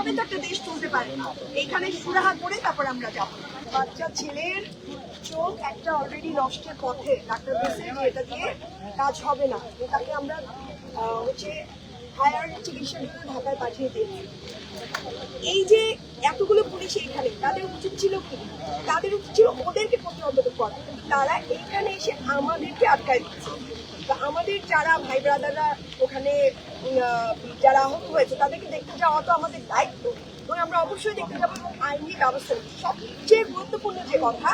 এইভাবে তো একটা দেশ চলতে পারে না। এইখানে সুরাহা করে তারপর আমরা যাব। বাচ্চা ছেলের চোখ একটা অলরেডি নষ্টের পথে, ডাক্তার বলছে যে এটা দিয়ে কাজ হবে না, তাকে আমরা হচ্ছে হায়ার চিকিৎসার জন্য ঢাকায় পাঠিয়ে দিয়েছি। এই যে এতগুলো পুলিশ এখানে, তাদের উচিত ছিল কি? তাদের উচিত ছিল ওদেরকে প্রতিহত করা। তারা এখানে এসে আমাদেরকে আটকায় দিচ্ছে। আমাদের যারা ভাই ব্রাদাররা ওখানে যারা আহত হয়েছে তাদেরকে দেখতে যাওয়া তো আমাদের দায়িত্ব, এবং আমরা অবশ্যই দেখতে যাবো এবং আইনি ব্যবস্থা। সবচেয়ে গুরুত্বপূর্ণ যে কথা,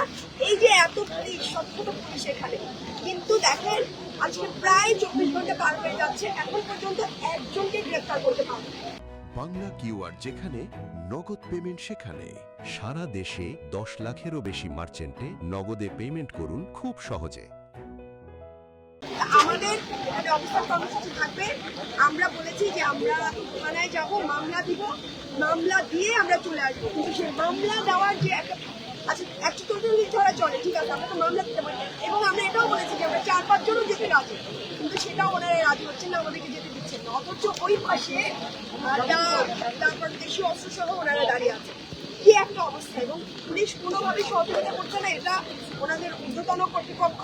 এই যে এত পুলিশ, শত পুলিশ এখানে, কিন্তু দেখেন আজকে প্রায় 24 ঘন্টা পার হয়ে যাচ্ছে, এখন পর্যন্ত একজনকে গ্রেফতার করতে পারবে। বাংলা কিউআর যেখানে নগদ পেমেন্ট সেখানে সারা দেশে 10 লাখেরও বেশি মার্চেন্টে নগদে পেমেন্ট করুন খুব সহজে। আমাদের এখানে অবস্থান কর্মসূচি থাকবে। আমরা বলেছি যে আমরা থানায় যাব, মামলা দিব, মামলা দিয়ে আমরা চলে আসবো। কিন্তু সেই মামলা দেওয়ার যে আচ্ছা 144 ধরা চলে, ঠিক আছে, আমরা তো মামলা দিতে পারি। এবং আমরা এটাও বলেছি যে আমরা 4-5 জনও যেতে রাজি, কিন্তু সেটাও ওনারা রাজি হচ্ছেন না, আমাদেরকে যেতে দিচ্ছেন না। অথচ ওই পাশে তারপর দেশীয় অস্ত্র সহ ওনারা দাঁড়িয়ে আছে। কি একটা অবস্থা! এবং পুলিশ কোনোভাবেই সহযোগিতা করছে না। এটা ওনাদের ঊর্ধ্বতন কর্তৃপক্ষ,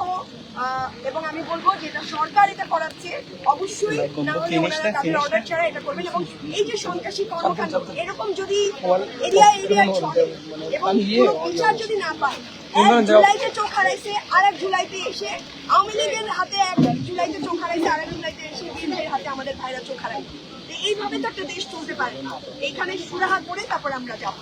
এবং আমি বলবো যে এটা সরকার এটা করাচ্ছে, অবশ্যই না হলে ওনারা তাদের অর্ডার ছাড়া এটা করবেন। এবং এই যে সন্ত্রাসী কর্মকাণ্ড এরকম যদি এরিয়ায় চলে এবং কোনো বিচার যদি না পায়, 1 জুলাইতে চোখ হারাইছে, আরেক জুলাইতে এসে আওয়ামী লীগের হাতে 1 জুলাইতে চোখ হারাইছে, আরেক জুলাইতে এসে বিএনপির হাতে আমাদের ভাইরা চোখ হারায়। এইভাবে তো একটা দেশ চলতে পারে না। এইখানে সুরাহা করে তারপর আমরা যাবো।